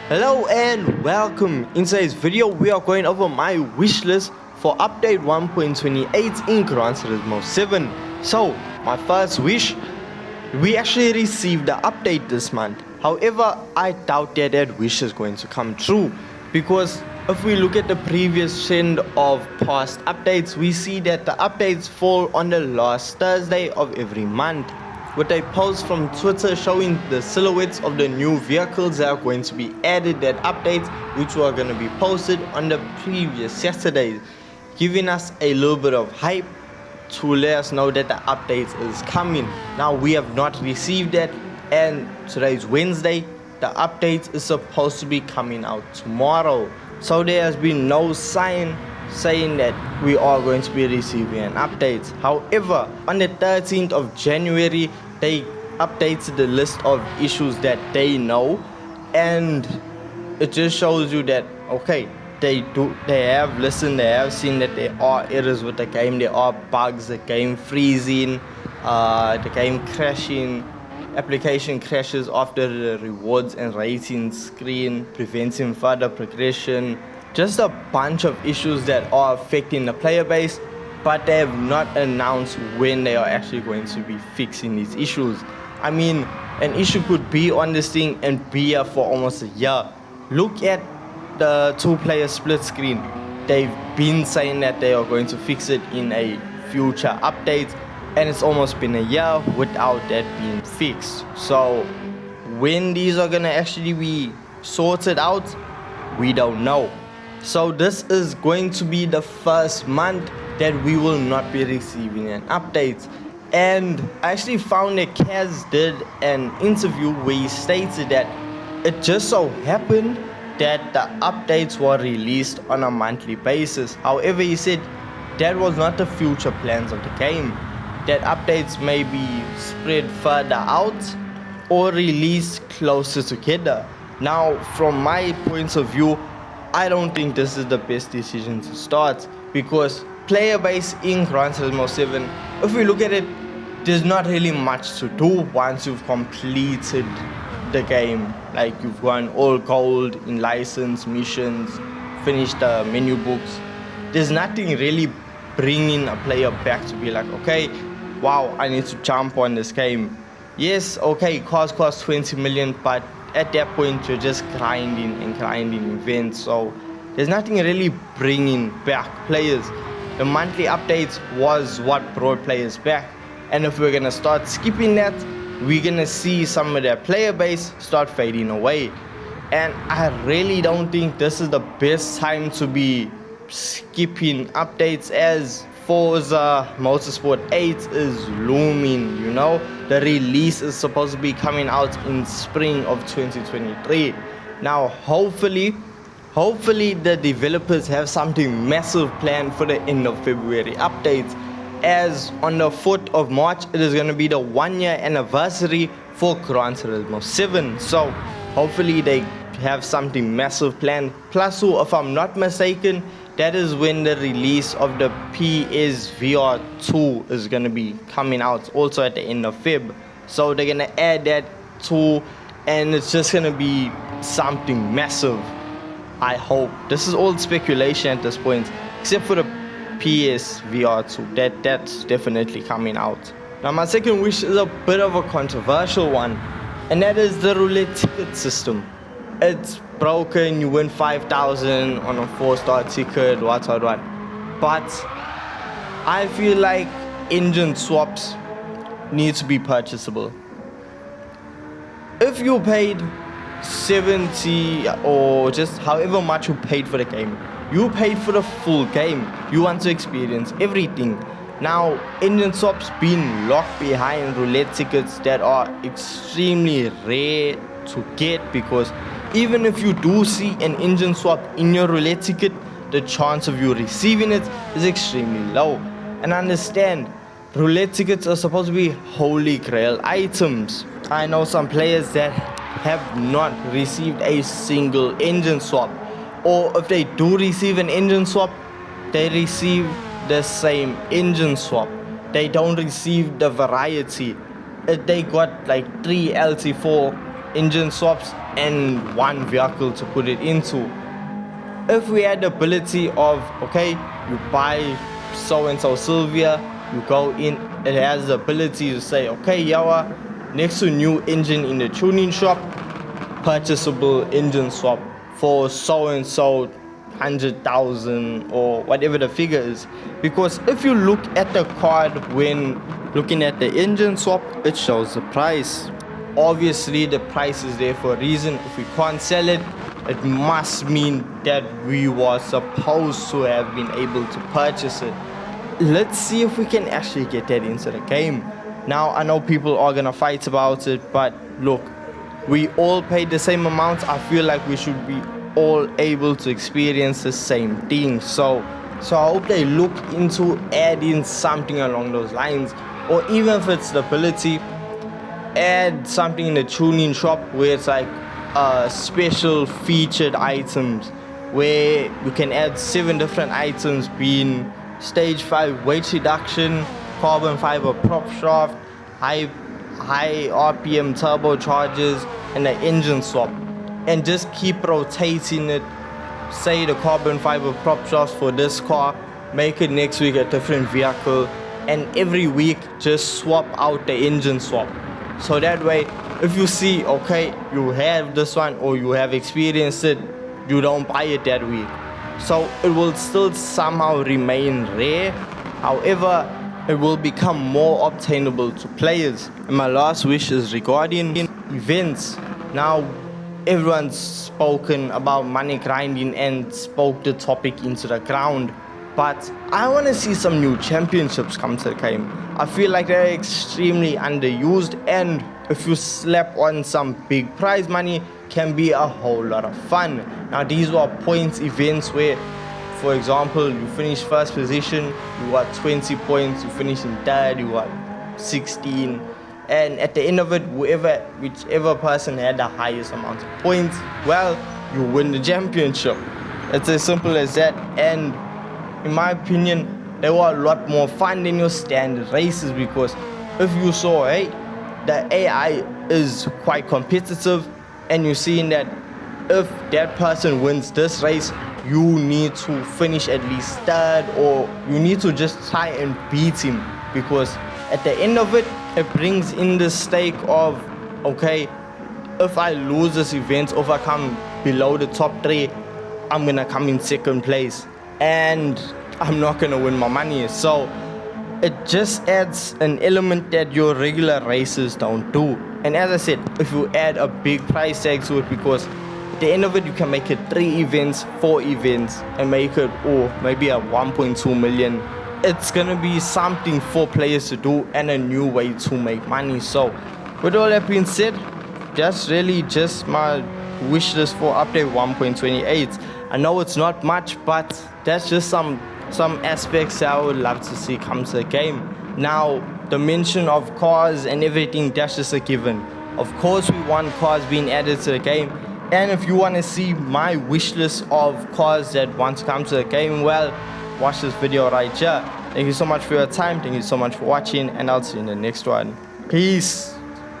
Hello and welcome. In today's video we are going over my wish list for update 1.28 in Gran Turismo 7. So my first wish, we actually received the update this month. However, I doubt that wish is going to come true, because if we look at the previous trend of past updates, we see that the updates fall on the last Thursday of every month, with a post from Twitter showing the silhouettes of the new vehicles that are going to be added, that updates which were going to be posted on the previous Saturday, giving us a little bit of hype to let us know that the update is coming. Now we have not received that, and today's Wednesday. The update is supposed to be coming out tomorrow, so there has been no sign saying that we are going to be receiving an update. However, on the 13th of January, they updated the list of issues that they know, and it just shows you that okay, they have listened, they have seen that there are errors with the game, there are bugs, the game freezing, the game crashing, application crashes after the rewards and ratings screen, preventing further progression. Just a bunch of issues that are affecting the player base, but they have not announced when they are actually going to be fixing these issues. I mean, an issue could be on this thing and be here for almost a year. Look at the two-player split screen. They've been saying that they are going to fix it in a future update, and it's almost been a year without that being fixed. So when these are gonna actually be sorted out, we don't know. So this is going to be the first month that we will not be receiving an update. And I actually found that Kaz did an interview where he stated that it just so happened that the updates were released on a monthly basis. However, he said that was not the future plans of the game, that updates may be spread further out or released closer together. Now, from my point of view, I don't think this is the best decision to start, because player base in Gran Turismo 7, if we look at it, there's not really much to do once you've completed the game. Like, you've gone all gold in license missions, finished the menu books. There's nothing really bringing a player back to be like, okay, wow, I need to jump on this game. Yes, okay, cars cost 20 million, but at that point you're just grinding events, so there's nothing really bringing back players. The monthly updates was what brought players back, and if we're gonna start skipping that, we're gonna see some of their player base start fading away. And I really don't think this is the best time to be skipping updates, as Forza Motorsport 8 is looming, you know. The release is supposed to be coming out in spring of 2023. Now hopefully the developers have something massive planned for the end of February updates, as on the 4th of March it is going to be the 1-year anniversary for Gran Turismo 7. So hopefully they have something massive planned. Plus, if I'm not mistaken, that is when the release of the PSVR 2 is going to be coming out, also at the end of Feb. So they're going to add that too, and it's just going to be something massive. I hope. This is all speculation at this point, except for the PSVR 2. That's definitely coming out. Now my second wish is a bit of a controversial one, and that is the roulette ticket system. It's broken, you win 5,000 on a 4-star ticket, what. But I feel like engine swaps need to be purchasable. If you paid 70 or just however much you paid for the game, you paid for the full game, you want to experience everything. Now, engine swaps being locked behind roulette tickets that are extremely rare to get, because even if you do see an engine swap in your roulette ticket, the chance of you receiving it is extremely low. And understand, roulette tickets are supposed to be holy grail items. I know some players that have not received a single engine swap, or if they do receive an engine swap, they receive the same engine swap. They don't receive the variety. They got like 3 LT4 engine swaps and one vehicle to put it into. If we had the ability of, okay, you buy so-and-so Sylvia, you go in, it has the ability to say, okay, yawa, next to new engine in the tuning shop, purchasable engine swap for so-and-so 100,000 or whatever the figure is. Because if you look at the card when looking at the engine swap, it shows the price. Obviously the price is there for a reason. If we can't sell it, it must mean that we were supposed to have been able to purchase it. Let's see if we can actually get that into the game. Now I know people are gonna fight about it, but look, we all paid the same amount. I feel like we should be all able to experience the same thing. So I hope they look into adding something along those lines, or even if it's the ability, add something in the tuning shop where it's like special featured items where you can add 7 different items, being stage 5 weight reduction, carbon fiber prop shaft, high RPM turbochargers, and the engine swap, and just keep rotating it. Say the carbon fiber prop shafts for this car, make it next week a different vehicle, and every week just swap out the engine swap. So that way, if you see, okay, you have this one or you have experienced it, you don't buy it that week. So it will still somehow remain rare. However, it will become more obtainable to players. And my last wish is regarding events. Now, everyone's spoken about money grinding and spoke the topic into the ground, but I want to see some new championships come to the game. I feel like they're extremely underused, and if you slap on some big prize money, can be a whole lot of fun. Now these were points events where, for example, you finish first position, you got 20 points, you finish in third, you got 16, and at the end of it, whichever person had the highest amount of points, well, you win the championship. It's as simple as that. And in my opinion, they were a lot more fun than your standard races, because if you saw, hey, the AI is quite competitive, and you're seeing that if that person wins this race, you need to finish at least third, or you need to just try and beat him, because at the end of it, it brings in the stake of, okay, if I lose this event, if I come below the top 3, I'm gonna come in second place and I'm not gonna win my money. So it just adds an element that your regular races don't do. And as I said, if you add a big price tag to it, because at the end of it, you can make it 3 events, 4 events, and make it, or maybe a 1.2 million. It's gonna be something for players to do and a new way to make money. So with all that being said, that's really just my wish list for update 1.28. I know it's not much, but that's just some aspects I would love to see come to the game. Now, the mention of cars and everything, that's just a given. Of course, we want cars being added to the game. And if you want to see my wish list of cars that want to come to the game, well, watch this video right here. Thank you so much for your time. Thank you so much for watching, and I'll see you in the next one. Peace.